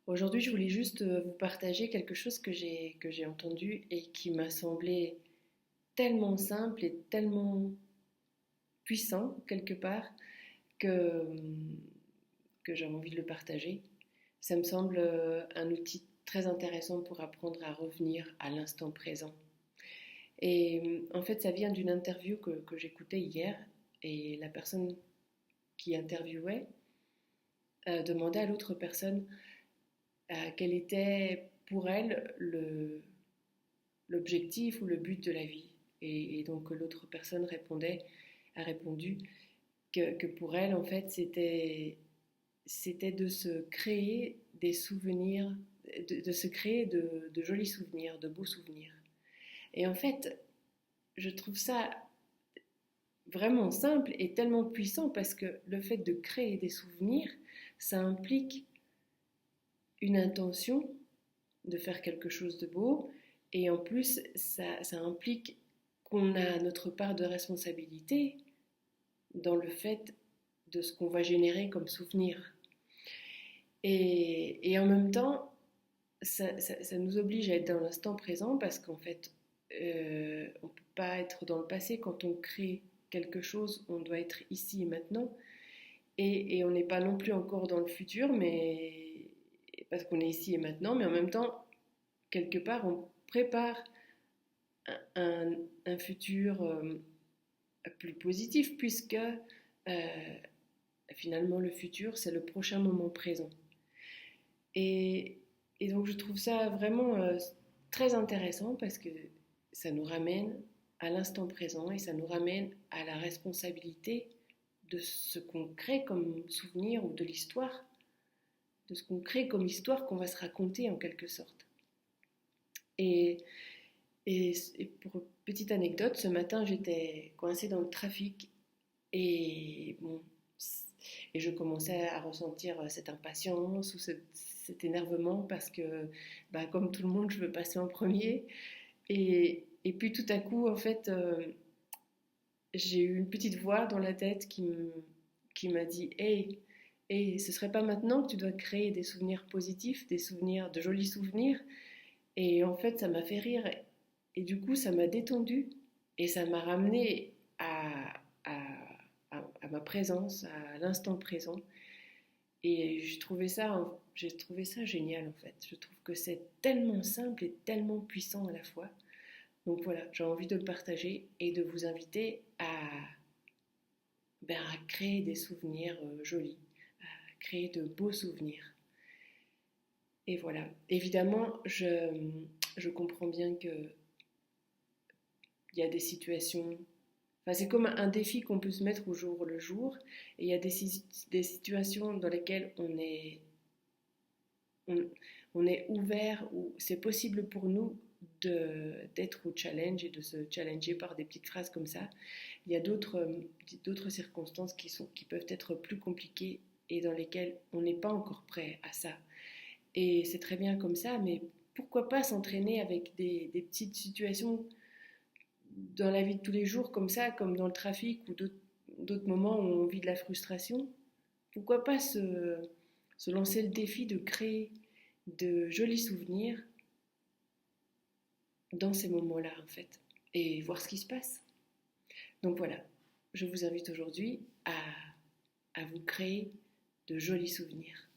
Aujourd'hui, je voulais juste vous partager quelque chose que j'ai entendu et qui m'a semblé tellement simple et tellement puissant quelque part que, que j'avais envie de le partager. Ça me semble un outil très intéressant pour apprendre à revenir à l'instant présent. Et en fait, ça vient d'une interview que j'écoutais hier et la personne qui interviewait demandait à l'autre personne quel était pour elle l'objectif ou le but de la vie. Et donc l'autre personne a répondu que pour elle, en fait, c'était de se créer des souvenirs, de se créer de jolis souvenirs, de beaux souvenirs. Et en fait, je trouve ça vraiment simple et tellement puissant parce que le fait de créer des souvenirs, ça implique une intention de faire quelque chose de beau et en plus, ça implique qu'on a notre part de responsabilité dans le fait de ce qu'on va générer comme souvenir. Et en même temps, ça nous oblige à être dans l'instant présent parce qu'en fait, on ne peut pas être dans le passé. Quand on crée quelque chose, on doit être ici et maintenant. Et on n'est pas non plus encore dans le futur, mais parce qu'on est ici et maintenant, mais en même temps, quelque part, on prépare un futur plus positif, puisque finalement, le futur, c'est le prochain moment présent. Et, et donc je trouve ça vraiment très intéressant parce que ça nous ramène à l'instant présent et ça nous ramène à la responsabilité de ce qu'on crée comme souvenir ou de l'histoire, de ce qu'on crée comme histoire qu'on va se raconter en quelque sorte. Et, et pour petite anecdote, ce matin j'étais coincée dans le trafic et bon, et je commençais à ressentir cette impatience ou cet énervement parce que, bah, comme tout le monde, je veux passer en premier. Et puis tout à coup, en fait, j'ai eu une petite voix dans la tête qui m'a dit hey, hey, ce serait pas maintenant que tu dois créer des souvenirs positifs, des souvenirs, de jolis souvenirs. Et en fait, ça m'a fait rire. Et du coup, ça m'a détendu et ça m'a ramené à, à ma présence, à l'instant présent. Et j'ai trouvé ça génial en fait. Je trouve que c'est tellement simple et tellement puissant à la fois. Donc voilà, j'ai envie de le partager et de vous inviter à créer des souvenirs jolis, à créer de beaux souvenirs. Et voilà, évidemment, je comprends bien qu'il y a des situations. Enfin, c'est comme un défi qu'on peut se mettre au jour le jour. Et il y a des situations dans lesquelles on, on est ouvert, ou c'est possible pour nous d'être au challenge et de se challenger par des petites phrases comme ça. Il y a d'autres circonstances qui peuvent être plus compliquées et dans lesquelles on n'est pas encore prêt à ça. Et c'est très bien comme ça, mais pourquoi pas s'entraîner avec des petites situations dans la vie de tous les jours comme ça, comme dans le trafic ou d'autres moments où on vit de la frustration. Pourquoi pas se lancer le défi de créer de jolis souvenirs dans ces moments-là, en fait, et voir ce qui se passe. Donc voilà, je vous invite aujourd'hui à vous créer de jolis souvenirs.